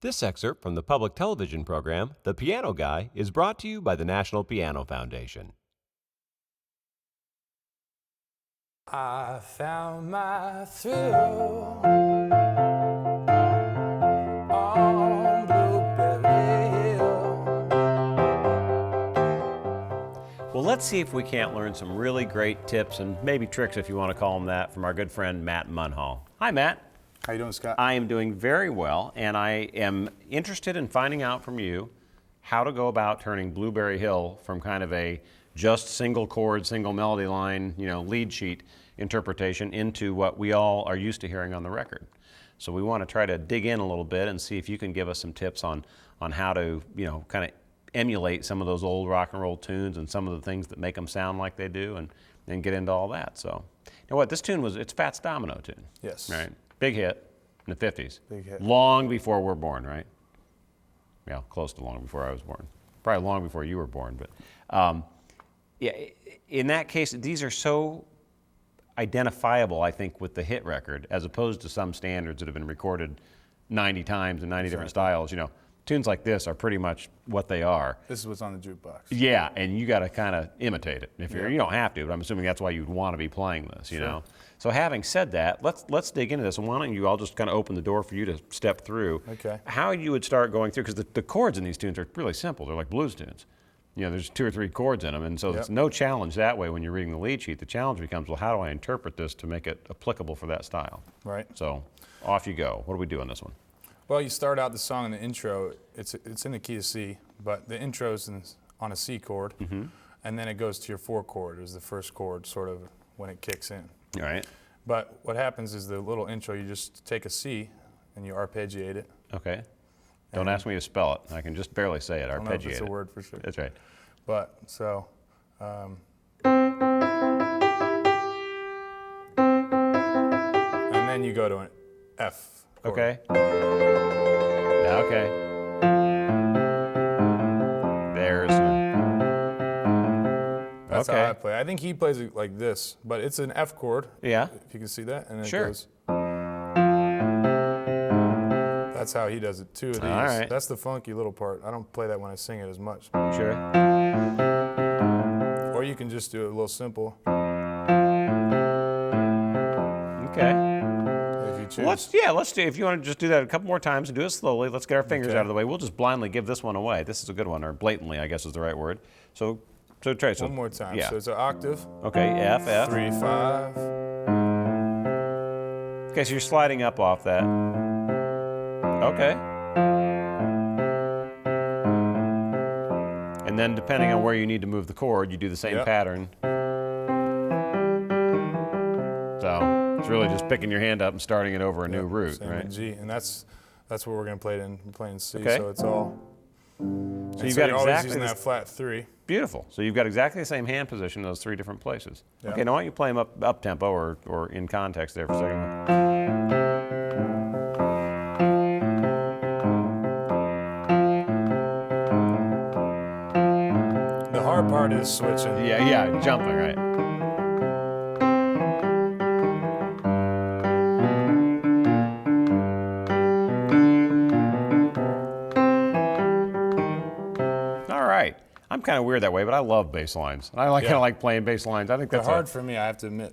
This excerpt from the public television program, The Piano Guy, is brought to you by the National Piano Foundation. I found my thrill on Blueberry Hill. Well, let's see if we can't learn some really great tips and maybe tricks, if you want to call them that, from our good friend Matt Munhall. Hi, Matt. How you doing, Scott? I am doing very well, and I am interested in finding out from you how to go about turning Blueberry Hill from kind of a just single chord, single melody line, lead sheet interpretation into what we all are used to hearing on the record. So we want to try to dig in a little bit and see if you can give us some tips on how to, kind of emulate some of those old rock and roll tunes and some of the things that make them sound like they do, and get into all that. So, this tune it's Fats Domino tune. Yes. Right? Big hit in the 50s. Big hit. Long before we're born, right? Yeah, close to long before I was born. Probably long before you were born, but yeah, in that case, these are so identifiable, I think, with the hit record, as opposed to some standards that have been recorded 90 times in 90 different styles. Tunes like this are pretty much what they are. This is what's on the jukebox. Yeah, and you got to kind of imitate it. If you don't have to, but I'm assuming that's why you'd want to be playing this. You know. So having said that, let's dig into this. And why don't you? I'll just kind of open the door for you to step through. Okay. How you would start going through, because the chords in these tunes are really simple. They're like blues tunes. There's 2 or 3 chords in them, and so it's no challenge that way when you're reading the lead sheet. The challenge becomes, well, how do I interpret this to make it applicable for that style? Right. So off you go. What do we do on this one? Well, you start out the song in the intro. It's in the key of C, but the intro's on a C chord, and then it goes to your 4 chord as the first chord, sort of when it kicks in. All right. But what happens is the little intro, you just take a C and you arpeggiate it. Okay. Don't ask me to spell it. I can just barely say it. I don't know if Arpeggiate it's a it. word for sure. That's right. But so, and then you go to an F chord. Okay. Yeah, okay. There's. That's okay. how I play. I think he plays it like this, but it's an F chord. Yeah. If you can see that, and it Sure. goes. That's how he does it. 2 of these. All right. That's the funky little part. I don't play that when I sing it as much. Sure. Or you can just do it a little simple Okay. if you choose. Let's do. If you want to just do that a couple more times and do it slowly, let's get our fingers Okay. out of the way. We'll just blindly give this one away. This is a good one, or blatantly, I guess is the right word. So try. So One more time. Yeah. So it's an octave. Okay. F. 3, 5. Okay, so you're sliding up off that. Okay. And then depending on where you need to move the chord, you do the same Yep. pattern. So it's really just picking your hand up and starting it over a new root, Same right? in G, and that's what we're gonna play it in. We're playing C, Okay. so it's all. So and you've so got you're always exactly using this- that flat 3. Beautiful. So you've got exactly the same hand position in those 3 different places. Yeah. Okay, now why don't you play them up tempo or in context there for a second. The hard part is switching. Yeah, jumping, right? All right. I'm kind of weird that way, but I love bass lines. I kind of like playing bass lines. I think They're that's hard for me, I have to admit.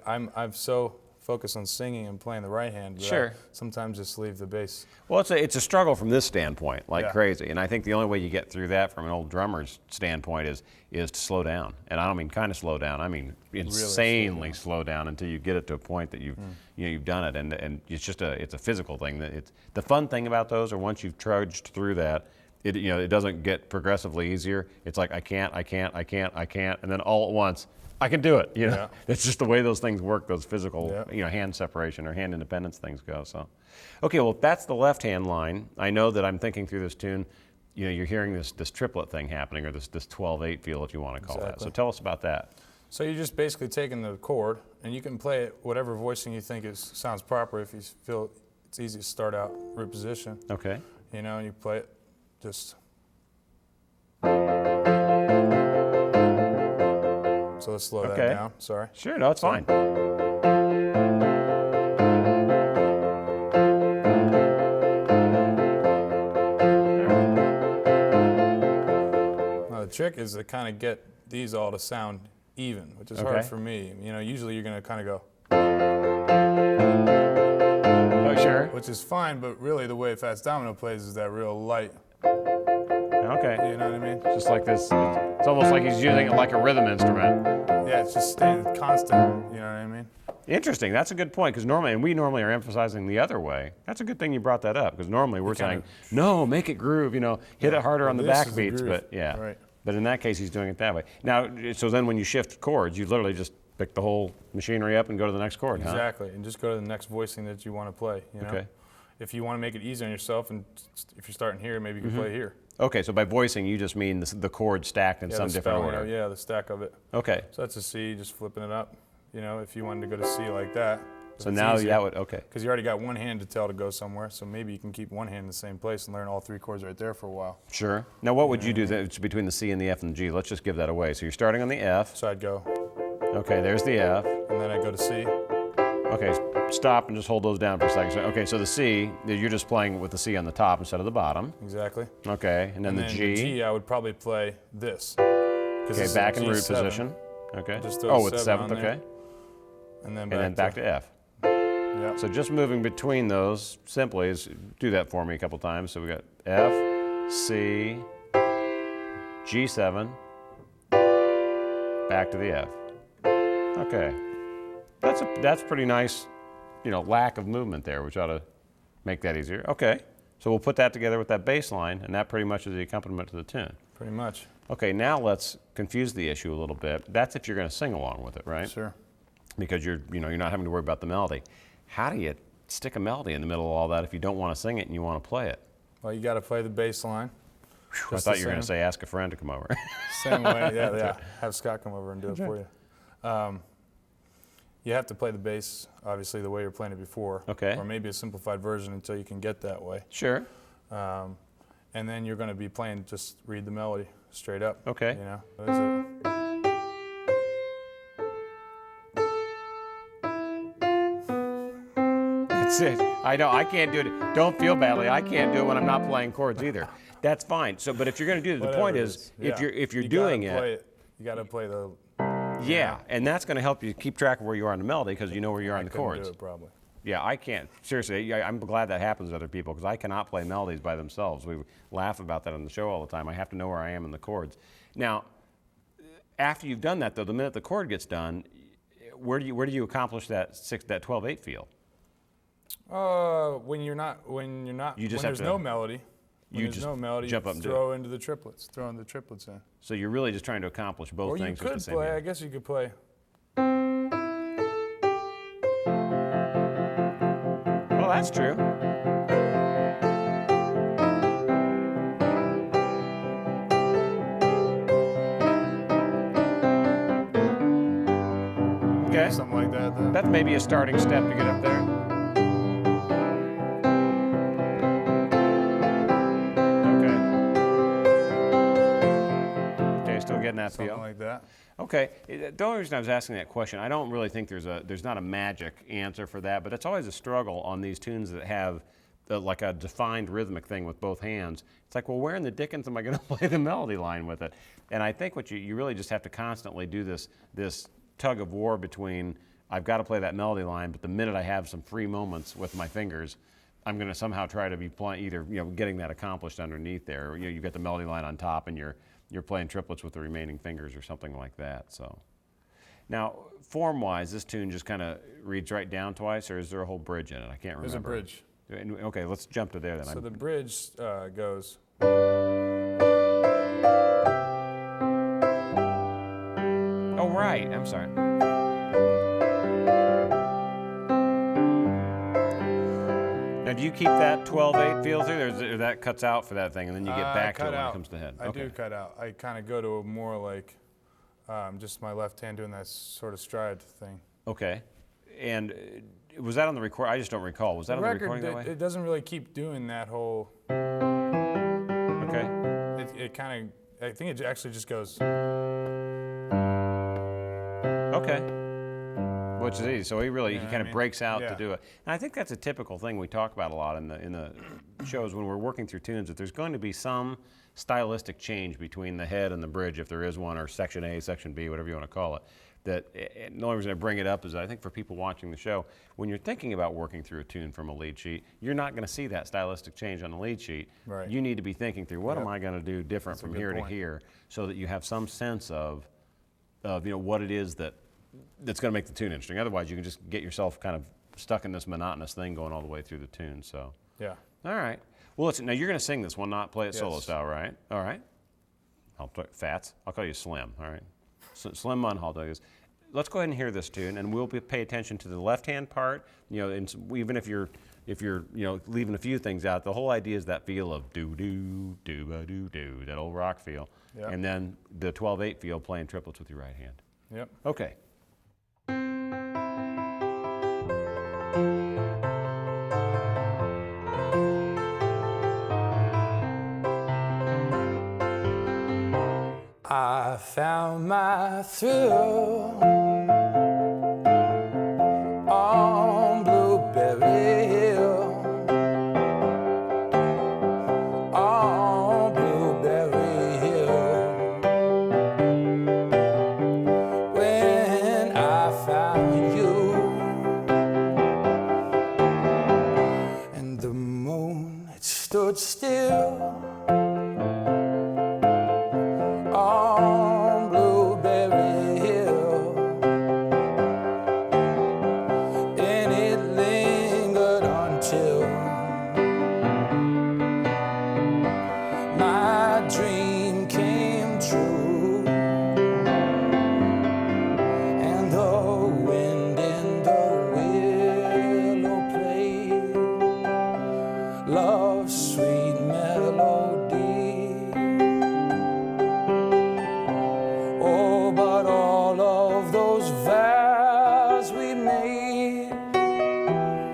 I'm so focused on singing and playing the right hand that Sure. I sometimes just leave the bass. Well, it's a struggle from this standpoint, like Yeah. crazy. And I think the only way you get through that from an old drummer's standpoint is to slow down. And I don't mean kind of slow down. I mean insanely slow down until you get it to a point that you've done it. And it's just it's a physical thing. That the fun thing about those are once you've trudged through that, it doesn't get progressively easier. It's like I can't, and then all at once I can do it. Yeah. It's just the way those things work. Those physical, Yeah. hand separation or hand independence things go. So, okay, well, if that's the left hand line, I know that I'm thinking through this tune. You're hearing this triplet thing happening, or this 12/8 feel, if you want to call that. Exactly. So tell us about that. So you're just basically taking the chord, and you can play it whatever voicing you think sounds proper. If you feel it's easy to start out root position, Okay. and you play it just. So let's slow that Okay. down. Sorry. Sure. No, it's fine. trick is to kind of get these all to sound even, which is hard for me. You know, usually you're going to kind of go. Oh, sure. Which is fine, but really the way Fats Domino plays is that real light. Okay. You know what I mean? Just like this. It's almost like he's using it like a rhythm instrument. Yeah, it's just staying constant. You know what I mean? Interesting. That's a good point, because normally, and we normally are emphasizing the other way. That's a good thing you brought that up, because normally we're saying, no, make it groove, you know, hit it harder on the back beats, but yeah. Right. But in that case, he's doing it that way. Now, so then when you shift chords, you literally just pick the whole machinery up and go to the next chord, huh? Exactly, and just go to the next voicing that you want to play, you know? Okay. If you want to make it easy on yourself, and if you're starting here, maybe you can play here. Okay, so by voicing, you just mean the chord stacked in some different order. Yeah, the stack of it. Okay. So that's a C, just flipping it up. You know, if you wanted to go to C like that. So now that would, okay. Because you already got one hand to tell to go somewhere, so maybe you can keep one hand in the same place and learn all 3 chords right there for a while. Sure. Now what would you do then between the C and the F and the G? Let's just give that away. So you're starting on the F. So I'd go. Okay, there's the F. And then I go to C. Okay, stop and just hold those down for a second. So, okay, so the C, you're just playing with the C on the top instead of the bottom. Exactly. Okay, and then the G. The G, I would probably play this. Okay, back in root position. Okay. Just throw with the 7th, okay. And then back to F. Yeah. So just moving between those simply is, do that for me a couple times. So we got F, C, G7, back to the F. Okay. That's pretty nice, you know, lack of movement there, which ought to make that easier. Okay. So we'll put that together with that bass line, and that pretty much is the accompaniment to the tune. Pretty much. Okay, now let's confuse the issue a little bit. That's if you're going to sing along with it, right? Sure. Because you're not having to worry about the melody. How do you stick a melody in the middle of all that if you don't want to sing it and you want to play it? Well, you got to play the bass line. I thought you were going to say ask a friend to come over. Same way, yeah. Have Scott come over and do it for you. You have to play the bass, obviously, the way you're playing it before. Okay. Or maybe a simplified version until you can get that way. Sure. And then you're going to be playing, just read the melody straight up. Okay. You know, what is it? That's it. I know, I can't do it. Don't feel badly. I can't do it when I'm not playing chords either. That's fine. So, but if you're going to do it, the point is, if you're doing it, you got to play the. Yeah, and that's going to help you keep track of where you are on the melody because you know where you are on the chords. Do it probably. Yeah, I can't. Seriously, I'm glad that happens to other people because I cannot play melodies by themselves. We laugh about that on the show all the time. I have to know where I am in the chords. Now, after you've done that, though, the minute the chord gets done, where do you accomplish that 12/8 feel? When there's no melody. When there's no melody, jump up and throw into the triplets. Throw in the triplets in. So you're really just trying to accomplish both things with the same Or you could play. hand. I guess you could play. Well, that's true. Okay. Something like that. Then. That's maybe a starting step to get up there. Getting that Something feel. like that. Okay. The only reason I was asking that question, I don't really think there's not a magic answer for that, but it's always a struggle on these tunes that have like a defined rhythmic thing with both hands. It's like, well, where in the dickens am I going to play the melody line with it? And I think what you really just have to constantly do this tug of war between I've got to play that melody line, but the minute I have some free moments with my fingers, I'm going to somehow try to be playing either getting that accomplished underneath there. You've got the melody line on top, and you're playing triplets with the remaining fingers or something like that. So, now form-wise, this tune just kind of reads right down twice, or is there a whole bridge in it? I can't remember. There's a bridge. Okay, let's jump to there then. So the bridge goes. Oh right, I'm sorry. Now, do you keep that 12/8 feel through, or that cuts out for that thing, and then you get back to it when it comes to the head? I do cut out. I kind of go to a more like just my left hand doing that sort of stride thing. Okay. And was that on the record? I just don't recall. Was that on the recording that way? It doesn't really keep doing that whole. Okay. It kind of. I think it actually just goes. Okay. Which is easy. So he really You know he what kind I of mean? breaks out to Yeah. do it. And I think that's a typical thing we talk about a lot in the shows when we're working through tunes, that there's going to be some stylistic change between the head and the bridge, if there is one, or section A, section B, whatever you want to call it. The only reason I bring it up is I think for people watching the show, when you're thinking about working through a tune from a lead sheet, you're not going to see that stylistic change on the lead sheet. Right. You need to be thinking through, what Yep. am I going to do different That's a from good here to point. here, so that you have some sense of what it is that's going to make the tune interesting. Otherwise, you can just get yourself kind of stuck in this monotonous thing going all the way through the tune. So, Yeah. all right. Well, listen, now you're going to sing this one, not play it solo Yes. style, right? All right. Fats. I'll call you Slim. All right. Slim Munhall does. Let's go ahead and hear this tune, and we'll pay attention to the left-hand part. And even if you're leaving a few things out, the whole idea is that feel of do-do, do-ba-do-do, that old rock feel. Yep. And then the 12/8 feel, playing triplets with your right hand. Yep. Okay. I found my thrill on Blueberry Hill, on Blueberry Hill. When I found you, and the moon it stood still on Blueberry Hill, and it lingered until my dream came true, and the wind in the willow played love's sweet melody. Oh, but all of those vows we made,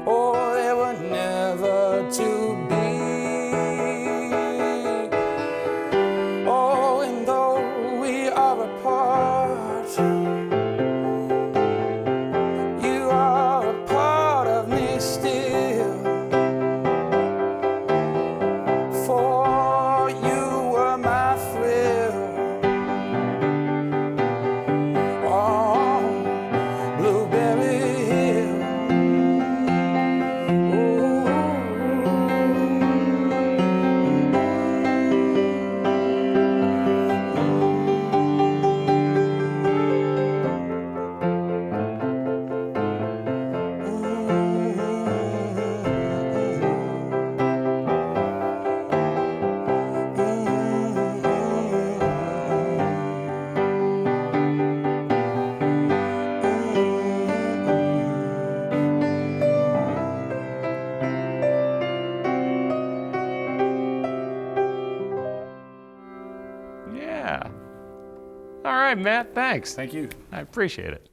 oh, they were never to be. Oh, and though we are apart, you are a part of me still. For you were my thrill on Blueberry Hill. Yeah. All right, Matt. Thanks. Thank you. I appreciate it.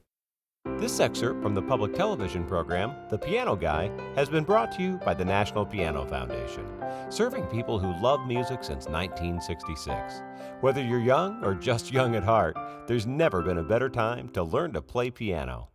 This excerpt from the public television program, The Piano Guy, has been brought to you by the National Piano Foundation, serving people who love music since 1966. Whether you're young or just young at heart, there's never been a better time to learn to play piano.